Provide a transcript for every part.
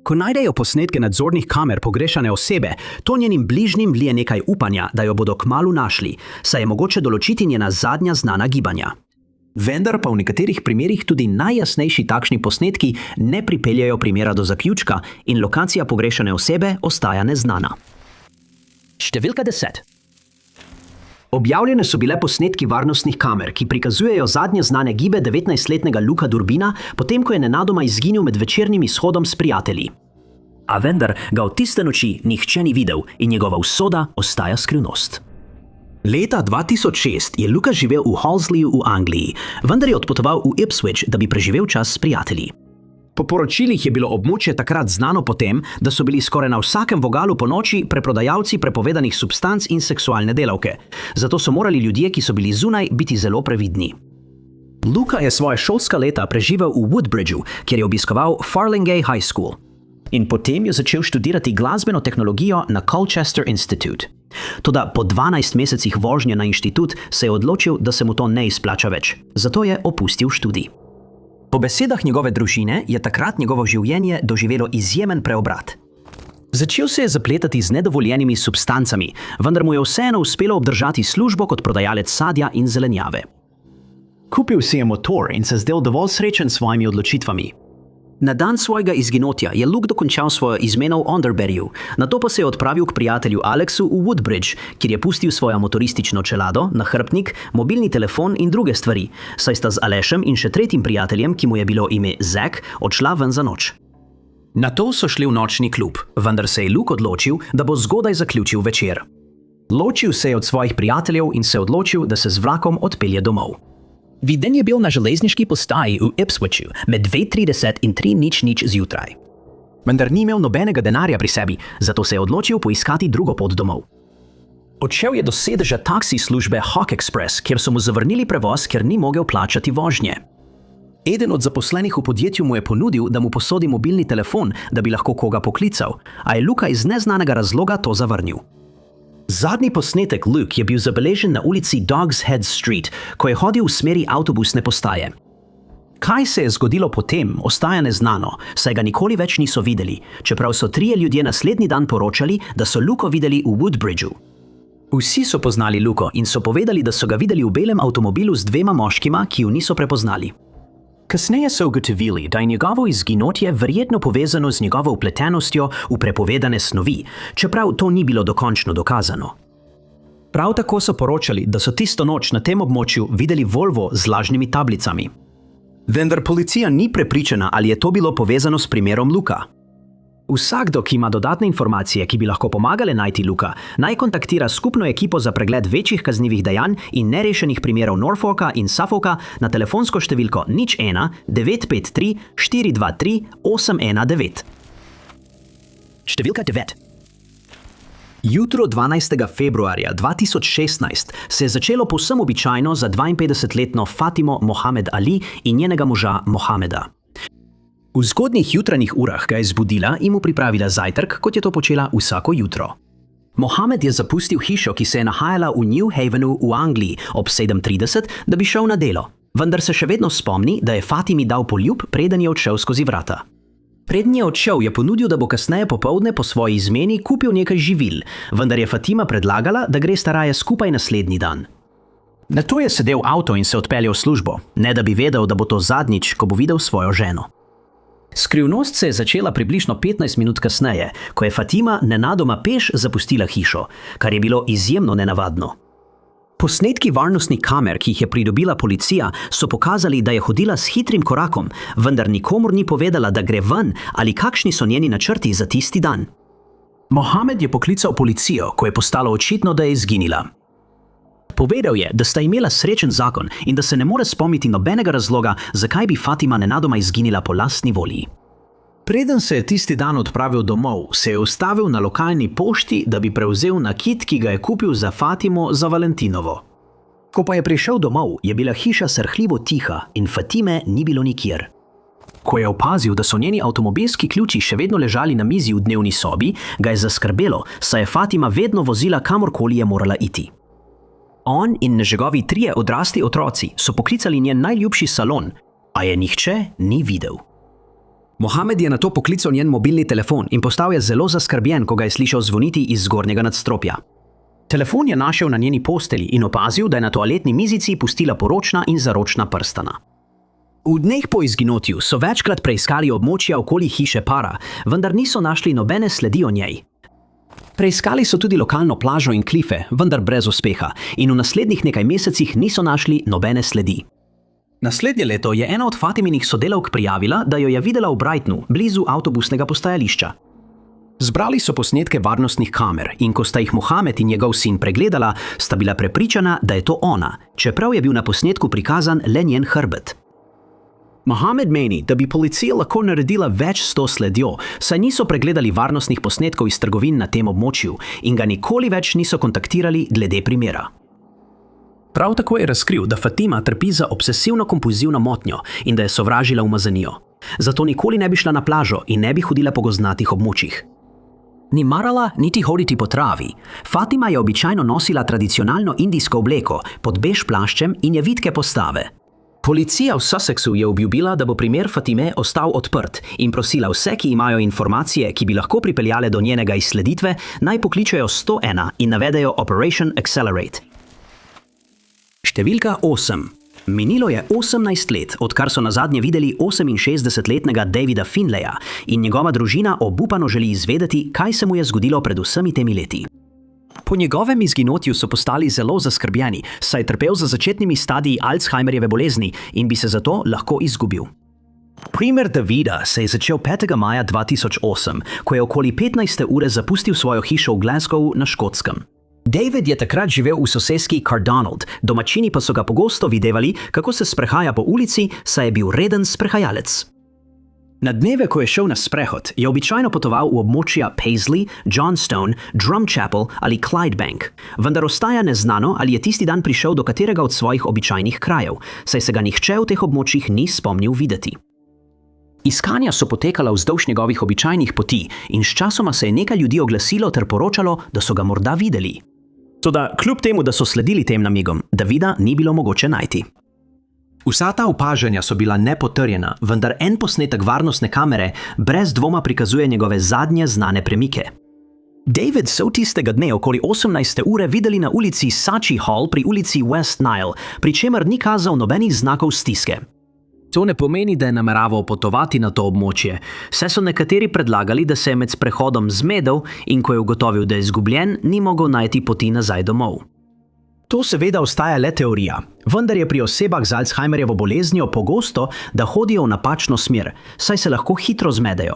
Ko najdejo posnetke nadzornih kamer pogrešane osebe, to njenim bližnjim vlije nekaj upanja, da jo bodo kmalu našli, saj je mogoče določiti njena zadnja znana gibanja. Vendar pa v nekaterih primerih tudi najjasnejši takšni posnetki ne pripeljajo primera do zaključka in lokacija pogrešane osebe ostaja neznana. Številka 10. Objavljene so bile posnetki varnostnih kamer, ki prikazujejo zadnje znane gibe 19-letnega Luka Durbina, potem ko je nenadoma izginil med večernim izhodom s prijatelji. A vendar ga od tiste noči nihče ni videl in njegova usoda ostaja skrivnost. Leta 2006 je Luka živel v Halsleyju v Angliji, vendar je odpotoval v Ipswich, da bi preživel čas s prijatelji. Po poročilih je bilo območje takrat znano potem, da so bili skoraj na vsakem vogalu po noči preprodajalci prepovedanih substanc in seksualne delavke. Zato so morali ljudje, ki so bili zunaj, biti zelo previdni. Luka je svoje šolska leta preživel v Woodbridgeu, kjer je obiskoval Farlingay High School. In potem je začel študirati glasbeno tehnologijo na Colchester Institute. Toda po 12 mesecih vožnje na inštitut se je odločil, da se mu to ne izplača več. Zato je opustil študij. Po besedah njegove družine je takrat njegovo življenje doživelo izjemen preobrat. Začel se je zapletati z nedovoljenimi substancami, vendar mu je vseeno uspelo obdržati službo kot prodajalec sadja in zelenjave. Kupil si je motor in se zdel dovolj srečen s svojimi odločitvami. Na dan svojega izginotja je Luke dokončal svojo izmeno v Onderberryju, nato pa se je odpravil k prijatelju Alexu v Woodbridge, kjer je pustil svojo motoristično čelado, nahrbtnik, mobilni telefon in druge stvari, saj sta z Alešem in še tretjim prijateljem, ki mu je bilo ime Zack, odšla ven za noč. Nato so šli v nočni klub, vendar se je Luke odločil, da bo zgodaj zaključil večer. Ločil se je od svojih prijateljev in se odločil, da se z vlakom odpelje domov. Viden je bil na železniški postaji v Ipswichu med 2:30 in 3:00 zjutraj. Vendar ni imel nobenega denarja pri sebi, zato se je odločil poiskati drugo pot domov. Odšel je do sedeža taksi službe Hawk Express, kjer so mu zavrnili prevoz, ker ni mogel plačati vožnje. Eden od zaposlenih v podjetju mu je ponudil, da mu posodi mobilni telefon, da bi lahko koga poklical, a je Luka iz neznanega razloga to zavrnil. Zadnji posnetek Luke je bil zabeležen na ulici Dogs Head Street, ko je hodil v smeri avtobusne postaje. Kaj se je zgodilo potem, ostaja neznano, saj ga nikoli več niso videli, čeprav so 3 ljudje naslednji dan poročali, da so Luko videli v Woodbridgeu. Vsi so poznali Luko in so povedali, da so ga videli v belem avtomobilu z 2 moškima, ki ju niso prepoznali. Kasneje so ugotovili, da je njegovo izginotje verjetno povezano z njegovo vpletenostjo v prepovedane snovi, čeprav to ni bilo dokončno dokazano. Prav tako so poročali, da so tisto noč na tem območju videli Volvo z lažnimi tablicami. Vendar policija ni prepričana, ali je to bilo povezano s primerom Luka. Vsakdo, ki ima dodatne informacije, ki bi lahko pomagale najti Luka, naj kontaktira skupno ekipo za pregled večjih kaznivih dejanj in nerešenih primerov Norfolka in Suffolka na telefonsko številko 01 953 423 819. Številka 9. Jutro 12. februarja 2016 se je začelo povsem običajno za 52-letno Fatimo Mohamed Ali in njenega moža Mohameda. V zgodnjih jutranjih urah ga je zbudila in mu pripravila zajtrk, kot je to počela vsako jutro. Mohamed je zapustil hišo, ki se je nahajala v New Havenu v Angliji ob 7:30, da bi šel na delo, vendar se še vedno spomni, da je Fatimi dal poljub, preden je odšel skozi vrata. Preden je odšel, je ponudil, da bo kasneje popoldne po svoji izmeni kupil nekaj živil, vendar je Fatima predlagala, da gre staraje skupaj naslednji dan. Nato je sedel v avto in se odpeljal v službo, ne da bi vedel, da bo to zadnjič, ko bo videl svojo ženo. Skrivnost se je začela približno 15 minut kasneje, ko je Fatima nenadoma peš zapustila hišo, kar je bilo izjemno nenavadno. Posnetki varnostnih kamer, ki jih je pridobila policija, so pokazali, da je hodila s hitrim korakom, vendar nikomur ni povedala, da gre ven ali kakšni so njeni načrti za tisti dan. Mohamed je poklical policijo, ko je postalo očitno, da je izginila. Povedal je, da sta imela srečen zakon in da se ne more spomniti nobenega razloga, zakaj bi Fatima nenadoma izginila po lastni volji. Preden se je tisti dan odpravil domov, se je ustavil na lokalni pošti, da bi prevzel nakit, ki ga je kupil za Fatimo za Valentinovo. Ko pa je prišel domov, je bila hiša srhljivo tiha in Fatime ni bilo nikjer. Ko je opazil, da so njeni avtomobilski ključi še vedno ležali na mizi v dnevni sobi, ga je zaskrbelo, saj je Fatima vedno vozila kamorkoli je morala iti. On in njegovi 3 odrasli otroci so poklicali njen najljubši salon, a je nihče ni videl. Mohamed je nato poklical njen mobilni telefon in postal je zelo zaskrbljen, ko ga je slišal zvoniti iz zgornjega nadstropja. Telefon je našel na njeni postelji in opazil, da je na toaletni mizici pustila poročna in zaročna prstana. V dneh po izginotju so večkrat preiskali območja okoli hiše para, vendar niso našli nobene sledi o njej. Preiskali so tudi lokalno plažo in klife, vendar brez uspeha, in v naslednjih nekaj mesecih niso našli nobene sledi. Naslednje leto je ena od Fatiminih sodelavk prijavila, da jo je videla v Brightonu, blizu avtobusnega postajališča. Zbrali so posnetke varnostnih kamer in ko sta jih Mohamed in njegov sin pregledala, sta bila prepričana, da je to ona, čeprav je bil na posnetku prikazan le njen hrbet. Mohamed meni, da bi policija lahko naredila več s to sledjo, saj niso pregledali varnostnih posnetkov iz trgovin na tem območju in ga nikoli več niso kontaktirali glede primera. Prav tako je razkril, da Fatima trpi za obsesivno-kompulzivno motnjo in da je sovražila umazanijo. Zato nikoli ne bi šla na plažo in ne bi hodila po gozdnatih območjih. Ni marala niti hoditi po travi. Fatima je običajno nosila tradicionalno indijsko obleko pod bež plaščem in je vitke postave. Policija v Sussexu je obljubila, da bo primer Fatime ostal odprt in prosila vse, ki imajo informacije, ki bi lahko pripeljale do njenega izsleditve, naj pokličejo 101 in navedejo Operation Accelerate. Številka 8. Minilo je 18 let, odkar so nazadnje videli 68-letnega Davida Finleya in njegova družina obupano želi izvedeti, kaj se mu je zgodilo pred vsemi temi leti. Po njegovem izginotju so postali zelo zaskrbljeni, saj je trpel za začetnimi stadiji Alzheimerjeve bolezni in bi se zato lahko izgubil. Primer Davida se je začel 5. maja 2008, ko je okoli 15. ure zapustil svojo hišo v Glasgowu na Škotskem. David je takrat živel v soseski Cardonald, domačini pa so ga pogosto videvali, kako se sprehaja po ulici, saj je bil reden sprehajalec. Na dneve, ko je šel na sprehod, je običajno potoval v območja Paisley, Johnstone, Drumchapel ali Clydebank, vendar ostaja neznano, ali je tisti dan prišel do katerega od svojih običajnih krajev, saj se ga nihče v teh območjih ni spomnil videti. Iskanja so potekala vzdolž njegovih običajnih poti in sčasoma se je nekaj ljudi oglasilo ter poročalo, da so ga morda videli. Toda kljub temu, da so sledili tem namigom, Davida ni bilo mogoče najti. Vsa ta opažanja so bila nepotrjena, vendar en posnetek varnostne kamere brez dvoma prikazuje njegove zadnje znane premike. David so tistega dne okoli 18. ure videli na ulici Sachi Hall pri ulici West Nile, pri čemer ni kazal nobenih znakov stiske. To ne pomeni, da je nameraval potovati na to območje, saj so nekateri predlagali, da se je med sprehodom zmedel in ko je ugotovil, da je izgubljen, ni mogel najti poti nazaj domov. To seveda ostaja le teorija, vendar je pri osebah z Alzheimerjevo boleznijo pogosto, da hodijo v napačno smer, saj se lahko hitro zmedejo.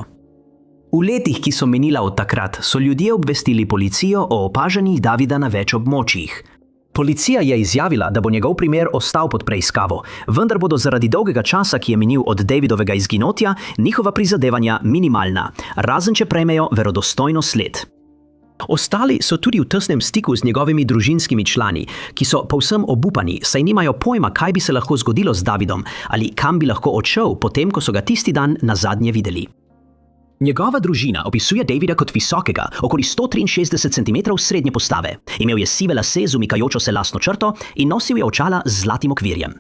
V letih, ki so minila od takrat, so ljudje obvestili policijo o opažanjih Davida na več območjih. Policija je izjavila, da bo njegov primer ostal pod preiskavo, vendar bodo zaradi dolgega časa, ki je minil od Davidovega izginotja, njihova prizadevanja minimalna, razen če prejmejo verodostojno sled. Ostali so tudi v tesnem stiku z njegovimi družinskimi člani, ki so povsem obupani, saj nimajo pojma, kaj bi se lahko zgodilo z Davidom ali kam bi lahko odšel, potem ko so ga tisti dan nazadnje videli. Njegova družina opisuje Davida kot visokega, okoli 163 cm srednje postave. Imel je sive lase z umikajočo se lasno črto in nosil je očala z zlatim okvirjem.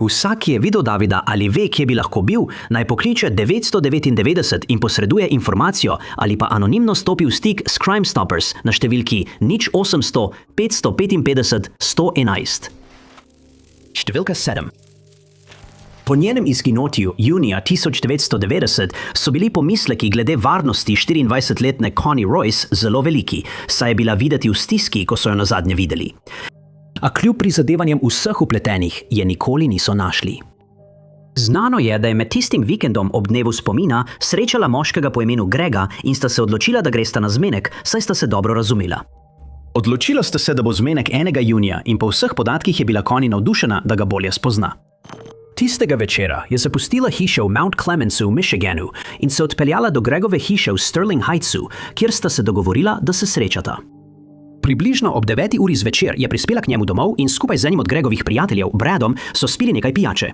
Vsak, ki je videl Davida ali ve, kje bi lahko bil, naj pokliče 999 in posreduje informacijo ali pa anonimno stopi v stik s Crime Stoppers na številki 0800 555 111. Številka 7. Po njenem izginotju junija 1990 so bili pomisleki glede varnosti 24-letne Connie Royce zelo veliki, saj je bila videti v stiski, ko so jo nazadnje videli. A kljub prizadevanjem vseh vpletenih je nikoli niso našli. Znano je, da je med tistim vikendom ob dnevu spomina srečala moškega po imenu Grega in sta se odločila, da gresta na zmenek, saj sta se dobro razumela. Odločila sta se, da bo zmenek 1. junija in po vseh podatkih je bila Connie navdušena, da ga bolje spozna. Tistega večera je zapustila hišo v Mount Clemensu v Michiganu in se odpeljala do Gregove hiše v Sterling Heightsu, kjer sta se dogovorila, da se srečata. Približno ob 9. uri zvečer je prispela k njemu domov in skupaj z enim od Gregovih prijateljev, Bradom, so spili nekaj pijače.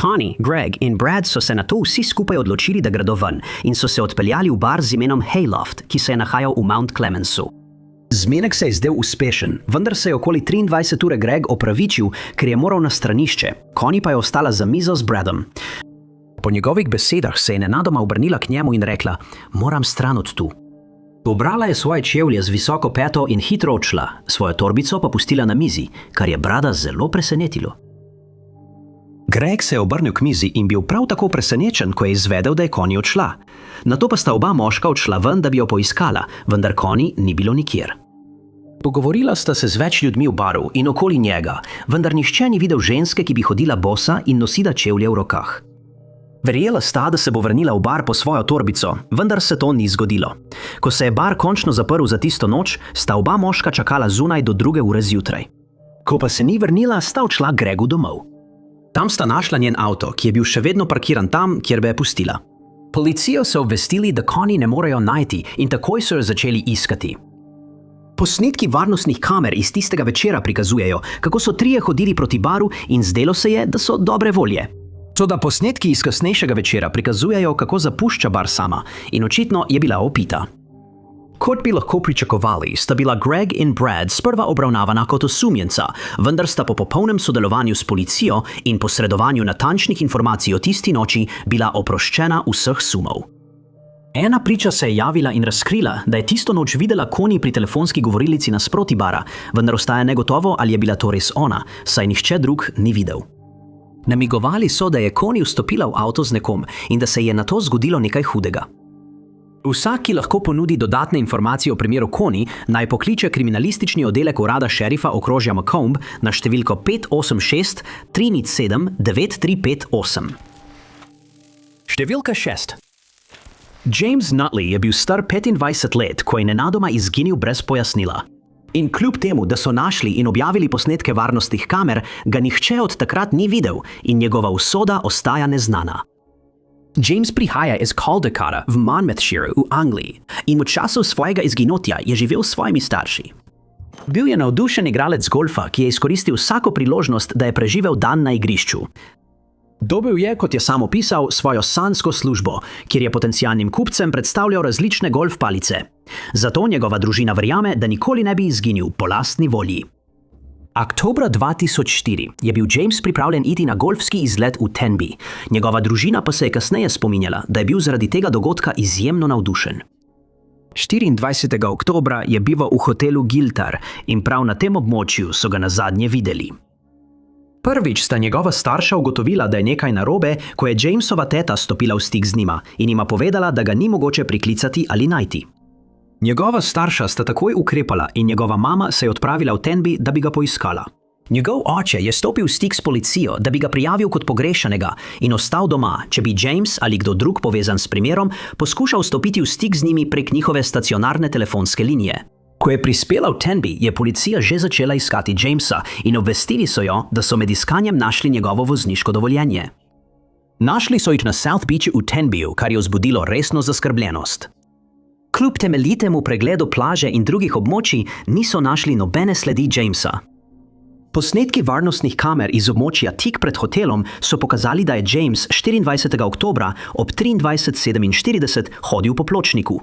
Connie, Greg in Brad so se nato vsi skupaj odločili, da gredo ven in so se odpeljali v bar z imenom Hayloft, ki se je nahajal v Mount Clemensu. Zmenek se je zdel uspešen, vendar se je okoli 23 ure Greg opravičil, ker je moral na stranišče, Connie pa je ostala za mizo z Bradom. Po njegovih besedah se je nenadoma obrnila k njemu in rekla: "Moram stran od tu." Pobrala je svoje čevlje z visoko peto in hitro odšla, svojo torbico pa pustila na mizi, kar je Brada zelo presenetilo. Greg se je obrnil k mizi in bil prav tako presenečen, ko je izvedel, da je Connie odšla. Nato pa sta oba moška odšla ven, da bi jo poiskala, vendar Connie ni bilo nikjer. Pogovorila sta se z več ljudmi v baru in okoli njega, vendar nihče ni videl ženske, ki bi hodila bosa in nosila čevlje v rokah. Verjela sta, da se bo vrnila v bar po svojo torbico, vendar se to ni zgodilo. Ko se je bar končno zaprl za tisto noč, sta oba moška čakala zunaj do 2. ure zjutraj. Ko pa se ni vrnila, sta odšla Gregu domov. Tam sta našla njen avto, ki je bil še vedno parkiran tam, kjer bi je pustila. Policijo so obvestili, da Connie ne morejo najti in takoj so jo začeli iskati. Posnetki varnostnih kamer iz tistega večera prikazujejo, kako so trije hodili proti baru in zdelo se je, da so dobre volje. Toda posnetki iz kasnejšega večera prikazujejo, kako zapušča bar sama in očitno je bila opita. Kot bi lahko pričakovali, sta bila Greg in Brad sprva obravnavana kot osumljenca, vendar sta po popolnem sodelovanju s policijo in posredovanju natančnih informacij o tisti noči bila oproščena vseh sumov. Ena priča se je javila in razkrila, da je tisto noč videla Connie pri telefonski govorilici nasproti bara, vendar ostaja negotovo, ali je bila to res ona, saj nihče drug ni videl. Namigovali so, da je Connie vstopila v avto z nekom in da se je nato zgodilo nekaj hudega. Vsak, ki lahko ponudi dodatne informacije o primeru Connie, naj pokliče kriminalistični oddelek urada šerifa okrožja Macomb na številko 586 307 9358. Številka 6. James Nutley je bil star 25 let, ko je nenadoma izginil brez pojasnila. In kljub temu, da so našli in objavili posnetke varnostnih kamer, ga nihče od takrat ni videl in njegova usoda ostaja neznana. James prihaja iz Caldecara v Monmouthshire v Angliji in v času svojega izginotja je živel s svojimi starši. Bil je navdušen igralec golfa, ki je izkoristil vsako priložnost, da je preživel dan na igrišču. Dobil je, kot je sam opisal, svojo sanjsko službo, kjer je potencialnim kupcem predstavljal različne golf palice. Zato njegova družina verjame, da nikoli ne bi izginil po lastni volji. Oktobra 2004 je bil James pripravljen iti na golfski izlet v Tenby. Njegova družina pa se je kasneje spominjala, da je bil zaradi tega dogodka izjemno navdušen. 24. oktobra je bival v hotelu Giltar in prav na tem območju so ga nazadnje videli. Prvič sta njegova starša ugotovila, da je nekaj narobe, ko je Jamesova teta stopila v stik z njima in jima povedala, da ga ni mogoče priklicati ali najti. Njegova starša sta takoj ukrepala in njegova mama se je odpravila v Tenby, da bi ga poiskala. Njegov oče je stopil v stik s policijo, da bi ga prijavil kot pogrešanega in ostal doma, če bi James ali kdo drug povezan s primerom poskušal stopiti v stik z njimi prek njihove stacionarne telefonske linije. Ko je prispela v Tenby, je policija že začela iskati Jamesa in obvestili so jo, da so med iskanjem našli njegovo vozniško dovoljenje. Našli so jih na South Beachu v Tenbyju, kar je vzbudilo resno zaskrbljenost. Kljub temeljitemu pregledu plaže in drugih območij niso našli nobene sledi Jamesa. Posnetki varnostnih kamer iz območja tik pred hotelom so pokazali, da je James 24. oktobra ob 23:47 hodil po pločniku.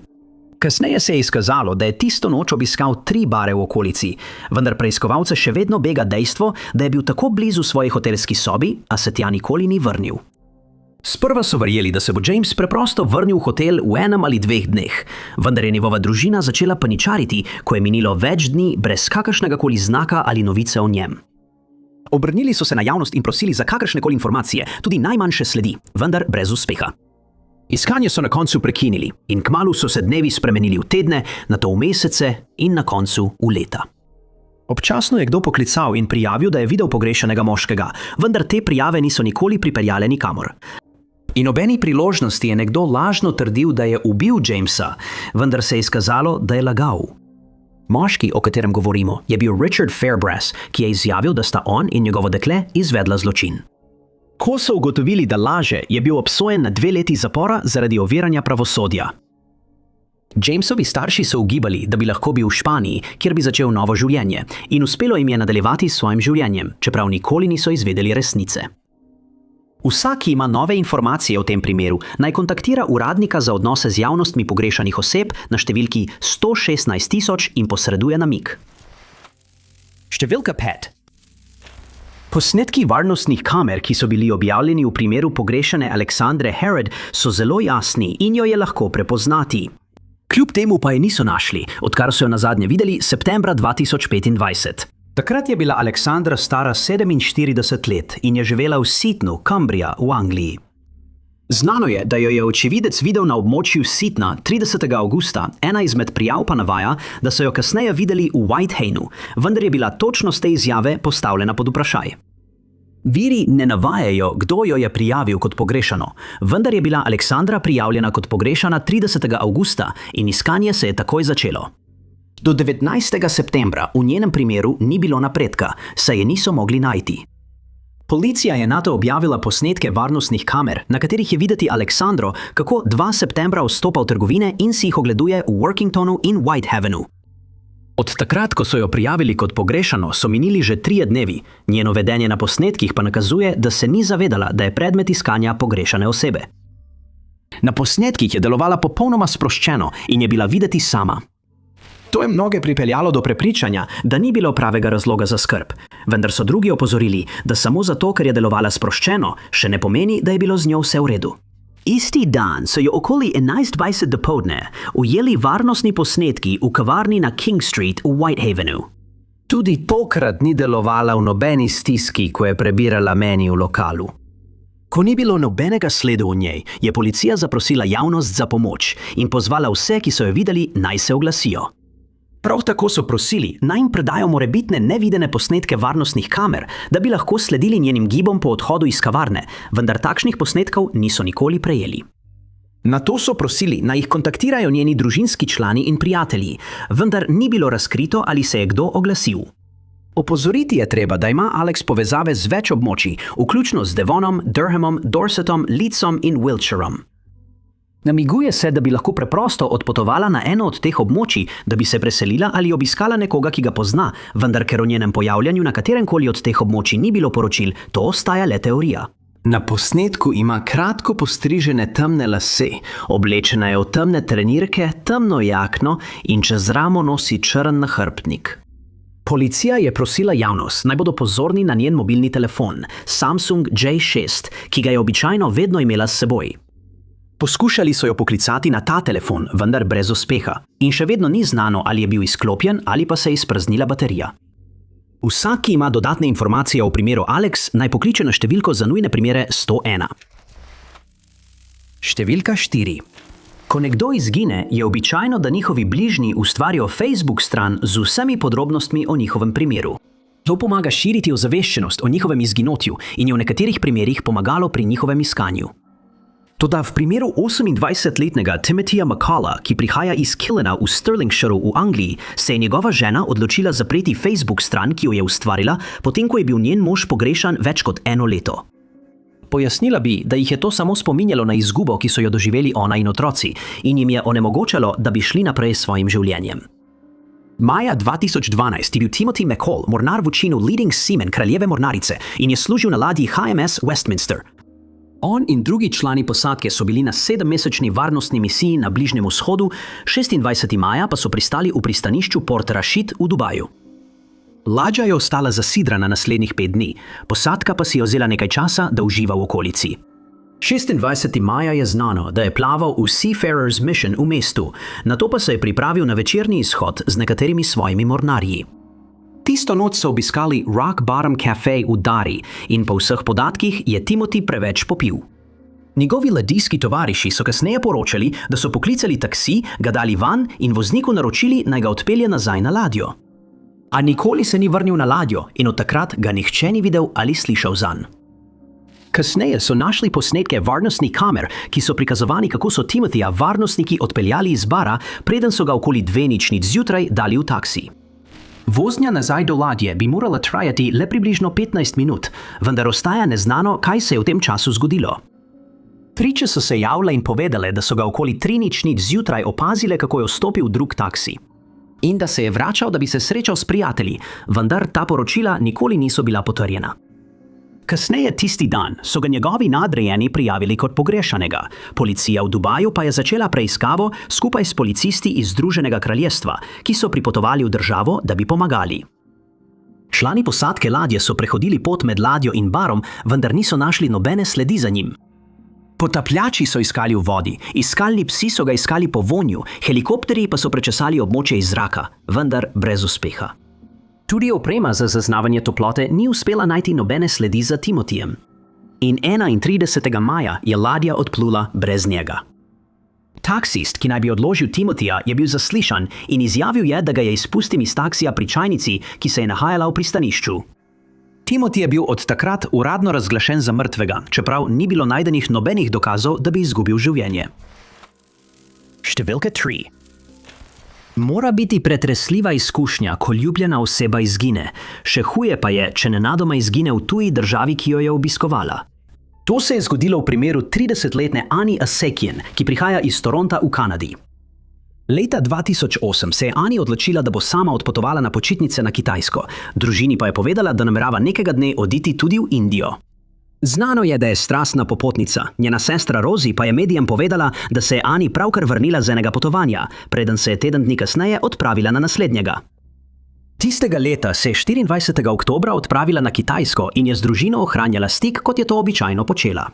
Kasneje se je izkazalo, da je tisto noč obiskal 3 bare v okolici, vendar preiskovalce še vedno bega dejstvo, da je bil tako blizu svoji hotelski sobi, a se tja nikoli ni vrnil. Sprva so verjeli, da se bo James preprosto vrnil v hotel v enem ali 2 dneh, vendar je njegova družina začela paničariti, ko je minilo več dni brez kakršnegakoli znaka ali novice o njem. Obrnili so se na javnost in prosili za kakršnekoli informacije, tudi najmanjše sledi, vendar brez uspeha. Iskanje so na koncu prekinili in kmalu so se dnevi spremenili v tedne, nato v mesece in na koncu v leta. Občasno je kdo poklical in prijavil, da je videl pogrešanega moškega, vendar te prijave niso nikoli pripeljale nikamor. In ob eni priložnosti je nekdo lažno trdil, da je ubil Jamesa, vendar se je izkazalo, da je lagal. Moški, o katerem govorimo, je bil Richard Fairbrass, ki je izjavil, da sta on in njegovo dekle izvedla zločin. Ko so ugotovili, da laže, je bil obsojen na 2 leti zapora zaradi oviranja pravosodja. Jamesovi starši so ugibali, da bi lahko bil v Španiji, kjer bi začel novo življenje, in uspelo jim je nadaljevati s svojim življenjem, čeprav nikoli niso izvedeli resnice. Vsak, ki ima nove informacije o tem primeru, naj kontaktira uradnika za odnose z javnostmi pogrešanih oseb na številki 116 000 in posreduje namig. Številka 5. Posnetki varnostnih kamer, ki so bili objavljeni v primeru pogrešane Alexandre Herod, so zelo jasni in jo je lahko prepoznati. Kljub temu pa je niso našli, odkar so jo nazadnje videli septembra 2025. Takrat je bila Alexandra stara 47 let in je živela v Seatonu, Cumbria v Angliji. Znano je, da jo je očividec videl na območju Seatona 30. avgusta, ena izmed prijav pa navaja, da so jo kasneje videli v Whitehanu, vendar je bila točnost te izjave postavljena pod vprašaj. Viri ne navajajo, kdo jo je prijavil kot pogrešano, vendar je bila Alexandra prijavljena kot pogrešana 30. avgusta in iskanje se je takoj začelo. Do 19. septembra v njenem primeru ni bilo napredka, saj je niso mogli najti. Policija je nato objavila posnetke varnostnih kamer, na katerih je videti Alexandro, kako 2. septembra vstopa v trgovine in si jih ogleduje v Workingtonu in Whitehavenu. Od takrat, ko so jo prijavili kot pogrešano, so minili že 3 dnevi. Njeno vedenje na posnetkih pa nakazuje, da se ni zavedala, da je predmet iskanja pogrešane osebe. Na posnetkih je delovala popolnoma sproščeno in je bila videti sama. To je mnoge pripeljalo do prepričanja, da ni bilo pravega razloga za skrb, vendar so drugi opozorili, da samo zato, ker je delovala sproščeno, še ne pomeni, da je bilo z njo vse v redu. Isti dan so jo okoli 11:20 dopoldne ujeli varnostni posnetki v kavarni na King Street v Whitehavenu. Tudi tokrat ni delovala v nobeni stiski, ko je prebirala meni v lokalu. Ko ni bilo nobenega sledu v njej, je policija zaprosila javnost za pomoč in pozvala vse, ki so jo videli, naj se oglasijo. Prav tako so prosili, naj jim predajo morebitne nevidene posnetke varnostnih kamer, da bi lahko sledili njenim gibom po odhodu iz kavarne, vendar takšnih posnetkov niso nikoli prejeli. Nato so prosili, naj jih kontaktirajo njeni družinski člani in prijatelji, vendar ni bilo razkrito, ali se je kdo oglasil. Opozoriti je treba, da ima Alex povezave z več območij, vključno z Devonom, Durhamom, Dorsetom, Leedsom in Wiltshireom. Namiguje se, da bi lahko preprosto odpotovala na eno od teh območij, da bi se preselila ali obiskala nekoga, ki ga pozna, vendar ker o njenem pojavljanju na kateremkoli od teh območij ni bilo poročil, to ostaja le teorija. Na posnetku ima kratko postrižene temne lase, oblečena je v temne trenirke, temno jakno in čez ramo nosi črn nahrbtnik. Policija je prosila javnost, naj bodo pozorni na njen mobilni telefon, Samsung J6, ki ga je običajno vedno imela s seboj. Poskušali so jo poklicati na ta telefon, vendar brez uspeha. In še vedno ni znano, ali je bil izklopljen ali pa se je izpraznila baterija. Vsak, ki ima dodatne informacije o primeru Alex, naj pokliče na številko za nujne primere 101. Številka 4. Ko nekdo izgine, je običajno, da njihovi bližnji ustvarijo Facebook stran z vsemi podrobnostmi o njihovem primeru. To pomaga širiti ozaveščenost o njihovem izginotju in je v nekaterih primerih pomagalo pri njihovem iskanju. Toda v primeru 28-letnega Timothyja McCalla, ki prihaja iz Killena v Stirlingshireu v Angliji, se je njegova žena odločila zapreti Facebook stran, ki jo je ustvarila, potem ko je bil njen mož pogrešan več kot 1 leto. Pojasnila bi, da jih je to samo spominjalo na izgubo, ki so jo doživeli ona in otroci, in jim je onemogočalo, da bi šli naprej s svojim življenjem. Maja 2012 je bil Timothy McCall mornar v činu Leading Seaman kraljeve mornarice in je služil na ladji HMS Westminster. On in drugi člani posadke so bili na 7-mesečni varnostni misiji na Bližnjem vzhodu, 26. maja pa so pristali v pristanišču Port Rashid v Dubaju. Ladja je ostala zasidrana naslednjih 5 dni, posadka pa si je vzela nekaj časa, da uživa v okolici. 26. maja je znano, da je plaval v Seafarer's Mission v mestu, nato pa se je pripravil na večerni izhod z nekaterimi svojimi mornarji. Tisto noč so obiskali Rock Bottom Cafe v Dari in po vseh podatkih je Timothy preveč popil. Njegovi ladijski tovariši so kasneje poročali, da so poklicali taksi, ga dali van in vozniku naročili, naj ga odpelje nazaj na ladjo. A nikoli se ni vrnil na ladjo in od takrat ga nihče ni videl ali slišal zanj. Kasneje so našli posnetke varnostnih kamer, ki so prikazovani, kako so Timothyja varnostniki odpeljali iz bara, preden so ga okoli 2:00 zjutraj dali v taksi. Voznja nazaj do ladje bi morala trajati le približno 15 minut, vendar ostaja neznano, kaj se je v tem času zgodilo. Priče so se javile in povedale, da so ga okoli 3:00 zjutraj opazile, kako je vstopil v drug taksi. In da se je vračal, da bi se srečal s prijatelji, vendar ta poročila nikoli niso bila potrjena. Kasneje tisti dan so ga njegovi nadrejeni prijavili kot pogrešanega. Policija v Dubaju pa je začela preiskavo skupaj s policisti iz Združenega kraljestva, ki so pripotovali v državo, da bi pomagali. Člani posadke ladje so prehodili pot med ladjo in barom, vendar niso našli nobene sledi za njim. Potapljači so iskali v vodi, iskalni psi so ga iskali po vonju, helikopterji pa so prečesali območje iz zraka, vendar brez uspeha. Tudi oprema za zaznavanje toplote ni uspela najti nobene sledi za Timotijem. In 31. maja je ladja odplula brez njega. Taksist, ki naj bi odložil Timotija, je bil zaslišan in izjavil je, da ga je izpustil iz taksija pri čajnici, ki se je nahajala v pristanišču. Timothy je bil od takrat uradno razglašen za mrtvega, čeprav ni bilo najdenih nobenih dokazov, da bi izgubil življenje. Številka 3. Mora biti pretresljiva izkušnja, ko ljubljena oseba izgine. Še huje pa je, če nenadoma izgine v tuji državi, ki jo je obiskovala. To se je zgodilo v primeru 30-letne Annie Asekian, ki prihaja iz Toronta v Kanadi. Leta 2008 se je Annie odločila, da bo sama odpotovala na počitnice na Kitajsko. Družini pa je povedala, da namerava nekega dne oditi tudi v Indijo. Znano je, da je strastna popotnica. Njena sestra Rosie pa je medijem povedala, da se je Annie pravkar vrnila z enega potovanja, preden se je teden dni kasneje odpravila na naslednjega. Tistega leta se je 24. oktobra odpravila na Kitajsko in je z družino ohranjala stik, kot je to običajno počela.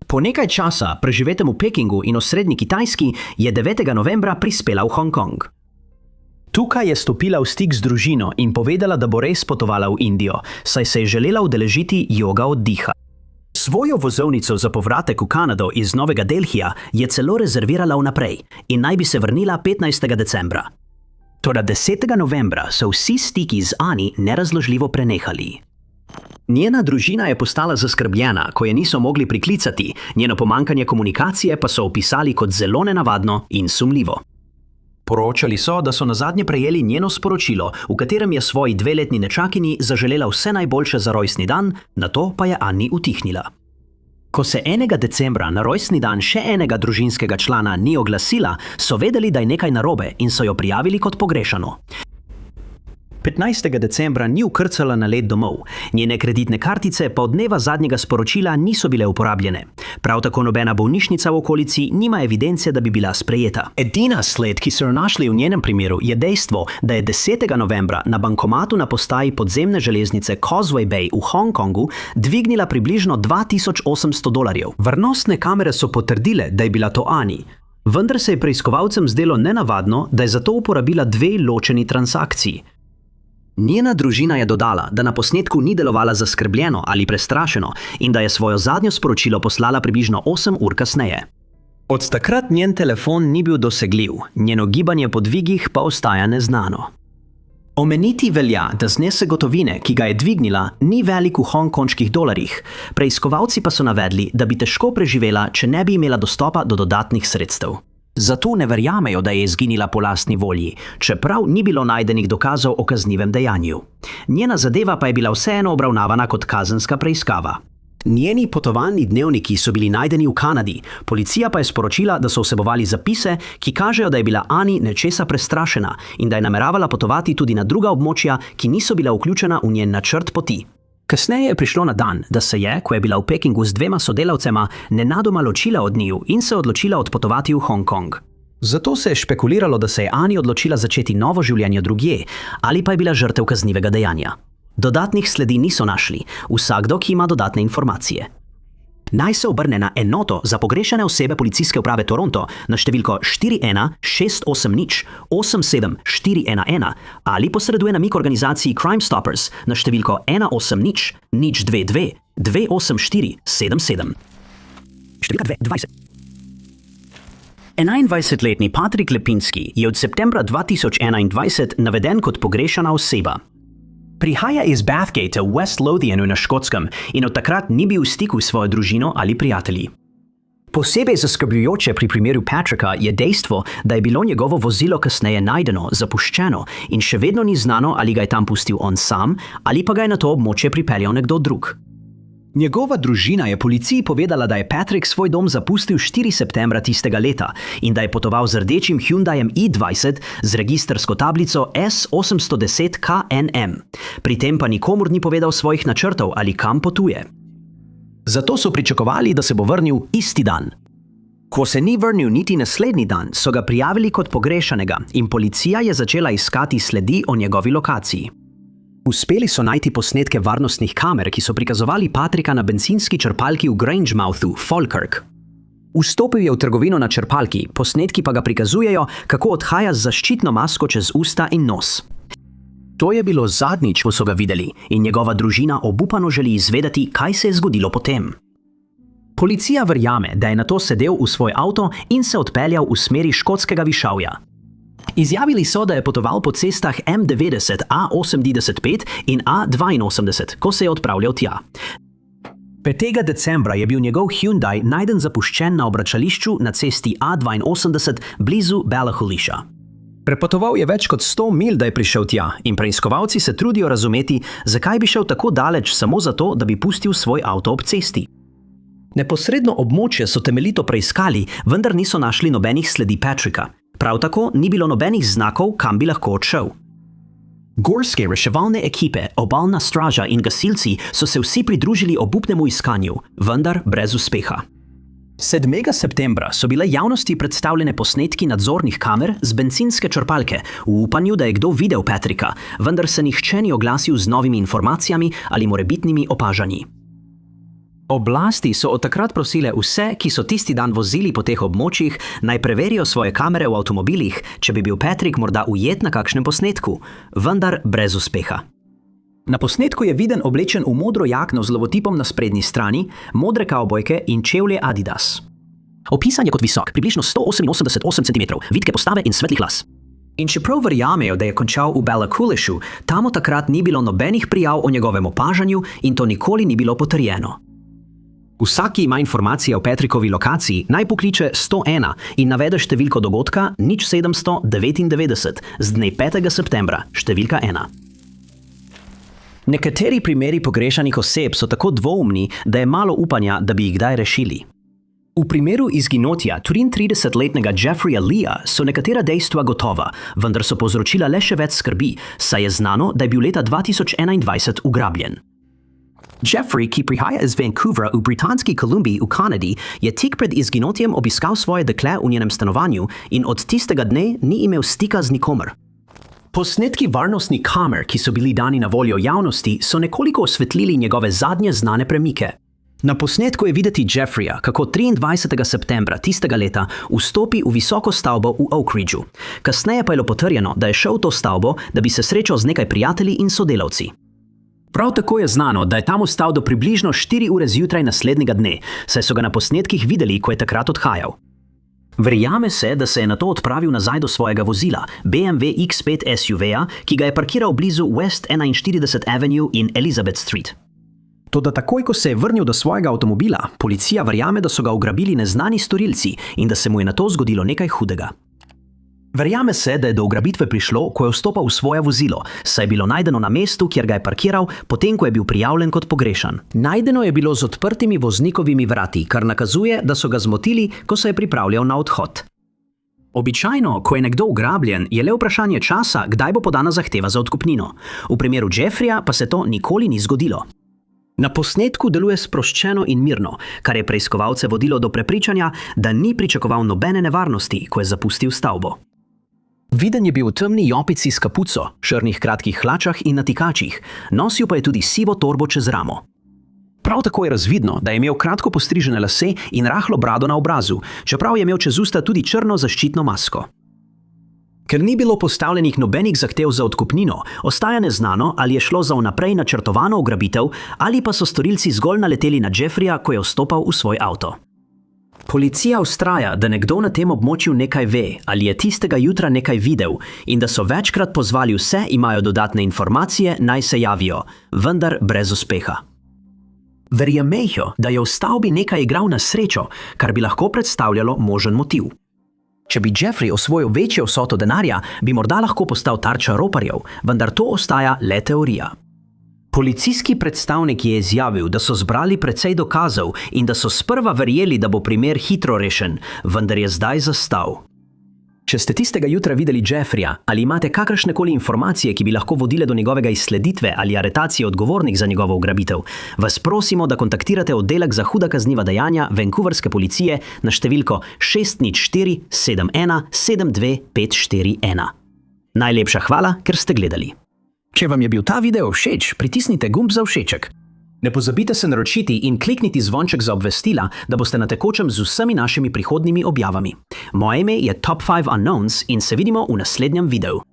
Po nekaj časa, preživetem v Pekingu in osrednji Kitajski, je 9. novembra prispela v Hongkong. Tukaj je stopila v stik z družino in povedala, da bo res potovala v Indijo, saj se je želela udeležiti joga oddiha. Svojo vozovnico za povratek v Kanado iz Novega Delhija je celo rezervirala vnaprej in naj bi se vrnila 15. decembra. Toda 10. novembra so vsi stiki z Annie nerazložljivo prenehali. Njena družina je postala zaskrbljena, ko je niso mogli priklicati, njeno pomankanje komunikacije pa so opisali kot zelo nenavadno in sumljivo. Poročali so, da so nazadnje prejeli njeno sporočilo, v katerem je svoji 2-letni nečakini zaželela vse najboljše za rojstni dan, nato pa je Annie utihnila. Ko se 1. decembra na rojstni dan še enega družinskega člana ni oglasila, so vedeli, da je nekaj narobe in so jo prijavili kot pogrešano. 15. decembra ni vkrcala na let domov, njene kreditne kartice pa od dneva zadnjega sporočila niso bile uporabljene. Prav tako nobena bolnišnica v okolici nima evidence, da bi bila sprejeta. Edina sled, ki so jo našli v njenem primeru, je dejstvo, da je 10. novembra na bankomatu na postaji podzemne železnice Causeway Bay v Hongkongu dvignila približno $2800. Varnostne kamere so potrdile, da je bila to Annie. Vendar se je preiskovalcem zdelo nenavadno, da je zato uporabila 2 ločeni transakciji. Njena družina je dodala, da na posnetku ni delovala zaskrbljeno ali prestrašeno in da je svojo zadnjo sporočilo poslala približno 8 ur kasneje. Od takrat njen telefon ni bil dosegljiv, njeno gibanje po dvigih pa ostaja neznano. Omeniti velja, da znesek gotovine, ki ga je dvignila, ni velik v hongkonških dolarjih. Preiskovalci pa so navedli, da bi težko preživela, če ne bi imela dostopa do dodatnih sredstev. Zato ne verjamejo, da je izginila po lastni volji, čeprav ni bilo najdenih dokazov o kaznivem dejanju. Njena zadeva pa je bila vseeno obravnavana kot kazenska preiskava. Njeni potovalni dnevniki so bili najdeni v Kanadi, policija pa je sporočila, da so vsebovali zapise, ki kažejo, da je bila Annie nečesa prestrašena in da je nameravala potovati tudi na druga območja, ki niso bila vključena v njen načrt poti. Kasneje je prišlo na dan, da se je, ko je bila v Pekingu z 2 sodelavcema, nenadoma ločila od njiju in se odločila odpotovati v Hongkong. Zato se je špekuliralo, da se je Annie odločila začeti novo življenje drugje ali pa je bila žrtev kaznivega dejanja. Dodatnih sledi niso našli, vsakdo, ki ima dodatne informacije. Naj se obrne na enoto za pogrešane osebe policijske uprave Toronto na številko 41-680-87411 ali posreduje namig organizaciji Crime Stoppers na številko 180-022-284-77. Številka 220. 21-letni Patrick Lepinski je od septembra 2021 naveden kot pogrešana oseba. Prihaja iz Bathgate v West Lothianu na Škotskem in od takrat ni bil v stiku s svojo družino ali prijatelji. Posebej zaskrbljujoče pri primeru Patricka je dejstvo, da je bilo njegovo vozilo kasneje najdeno, zapuščeno in še vedno ni znano, ali ga je tam pustil on sam ali pa ga je na to območje pripeljal nekdo drug. Njegova družina je policiji povedala, da je Patrick svoj dom zapustil 4. septembra tistega leta in da je potoval z rdečim Hyundaiem i20 z registrsko tablico S810KNM. Pri tem pa nikomur ni povedal svojih načrtov ali kam potuje. Zato so pričakovali, da se bo vrnil isti dan. Ko se ni vrnil niti naslednji dan, so ga prijavili kot pogrešanega in policija je začela iskati sledi o njegovi lokaciji. Uspeli so najti posnetke varnostnih kamer, ki so prikazovali Patricka na bencinski črpalki v Grangemouthu, Falkirk. Vstopil je v trgovino na črpalki, posnetki pa ga prikazujejo, kako odhaja z zaščitno masko čez usta in nos. To je bilo zadnjič, ko so ga videli, in njegova družina obupano želi izvedeti, kaj se je zgodilo potem. Policija verjame, da je nato sedel v svoj avto in se odpeljal v smeri škotskega višavja. Izjavili so, da je potoval po cestah M90, A85 in A82, ko se je odpravljal tja. 5. decembra je bil njegov Hyundai najden zapuščen na obračališču na cesti A82 blizu Ballachulisha. Prepotoval je več kot 100 milj, da je prišel tja, in preiskovalci se trudijo razumeti, zakaj bi šel tako daleč samo zato, da bi pustil svoj avto ob cesti. Neposredno območje so temeljito preiskali, vendar niso našli nobenih sledi Patricka. Prav tako ni bilo nobenih znakov, kam bi lahko odšel. Gorske reševalne ekipe, obalna straža in gasilci so se vsi pridružili obupnemu iskanju, vendar brez uspeha. 7. septembra so bile javnosti predstavljene posnetki nadzornih kamer z bencinske črpalke v upanju, da je kdo videl Patricka, vendar se nihče ni oglasil z novimi informacijami ali morebitnimi opažanji. Oblasti so od takrat prosile vse, ki so tisti dan vozili po teh območjih, naj preverijo svoje kamere v avtomobilih, če bi bil Patrick morda ujet na kakšnem posnetku, vendar brez uspeha. Na posnetku je viden oblečen v modro jakno z logotipom na sprednji strani, modre kavbojke in čevlje Adidas. Opisan je kot visok, približno 188 cm, vitke postave in svetlih las. In čeprav verjamejo, da je končal v Ballachulishu, tam od takrat ni bilo nobenih prijav o njegovem opažanju in to nikoli ni bilo potrjeno. Vsak, ki ima informacije o Patrickovi lokaciji, naj pokliče 101 in navede številko dogodka 0799 z dne 5. septembra, številka 1. Nekateri primeri pogrešanih oseb so tako dvoumni, da je malo upanja, da bi jih kdaj rešili. V primeru izginotja 33-letnega Jeffreya Leea so nekatera dejstva gotova, vendar so povzročila le še več skrbi, saj je znano, da je bil leta 2021 ugrabljen. Jeffrey, ki prihaja iz Vancouvra v Britanski Kolumbiji v Kanadi, je tik pred izginotjem obiskal svoje dekle v njenem stanovanju in od tistega dne ni imel stika z nikomer. Posnetki varnostnih kamer, ki so bili dani na voljo javnosti, so nekoliko osvetlili njegove zadnje znane premike. Na posnetku je videti Jeffreya, kako 23. septembra tistega leta vstopi v visoko stavbo v Oak Ridgeu. Kasneje pa je bilo potrjeno, da je šel v to stavbo, da bi se srečal z nekaj prijatelji in sodelavci. Prav tako je znano, da je tam ostal do približno 4 ure zjutraj naslednjega dne, saj so ga na posnetkih videli, ko je takrat odhajal. Verjame se, da se je nato odpravil nazaj do svojega vozila, BMW X5 SUV-ja, ki ga je parkiral blizu West 41 Avenue in Elizabeth Street. Toda takoj, ko se je vrnil do svojega avtomobila, policija verjame, da so ga ugrabili neznani storilci in da se mu je nato zgodilo nekaj hudega. Verjame se, da je do ugrabitve prišlo, ko je vstopal v svoje vozilo, saj je bilo najdeno na mestu, kjer ga je parkiral, potem ko je bil prijavljen kot pogrešan. Najdeno je bilo z odprtimi voznikovimi vrati, kar nakazuje, da so ga zmotili, ko se je pripravljal na odhod. Običajno, ko je nekdo ugrabljen, je le vprašanje časa, kdaj bo podana zahteva za odkupnino. V primeru Jeffreya pa se to nikoli ni zgodilo. Na posnetku deluje sproščeno in mirno, kar je preiskovalce vodilo do prepričanja, da ni pričakoval nobene nevarnosti, ko je zapustil stavbo. Viden je bil v temni jopici s kapuco, črnih kratkih hlačah in natikačih, nosil pa je tudi sivo torbo čez ramo. Prav tako je razvidno, da je imel kratko postrižene lase in rahlo brado na obrazu, čeprav je imel čez usta tudi črno zaščitno masko. Ker ni bilo postavljenih nobenih zahtev za odkupnino, ostaja neznano, ali je šlo za vnaprej načrtovano ugrabitev ali pa so storilci zgolj naleteli na Jeffreya, ko je vstopal v svoj avto. Policija vztraja, da nekdo na tem območju nekaj ve, ali je tistega jutra nekaj videl in da so večkrat pozvali vse, imajo dodatne informacije, naj se javijo, vendar brez uspeha. Verjamejo, da je v stavbi nekaj igral na srečo, kar bi lahko predstavljalo možen motiv. Če bi Jeffrey osvojil večjo vsoto denarja, bi morda lahko postal tarča roparjev, vendar to ostaja le teorija. Policijski predstavnik je izjavil, da so zbrali precej dokazov in da so sprva verjeli, da bo primer hitro rešen, vendar je zdaj zastal. Če ste tistega jutra videli Jeffreya ali imate kakršnekoli informacije, ki bi lahko vodile do njegove izsleditve ali aretacije odgovornih za njegovo ugrabitev, vas prosimo, da kontaktirate oddelek za huda kazniva dejanja Vancouverske policije na številko 604 71 72 541. Najlepša hvala, ker ste gledali. Če vam je bil ta video všeč, pritisnite gumb za všeček. Ne pozabite se naročiti in klikniti zvonček za obvestila, da boste na tekočem z vsemi našimi prihodnjimi objavami. Moje ime je Top 5 Unknowns in se vidimo v naslednjem videu.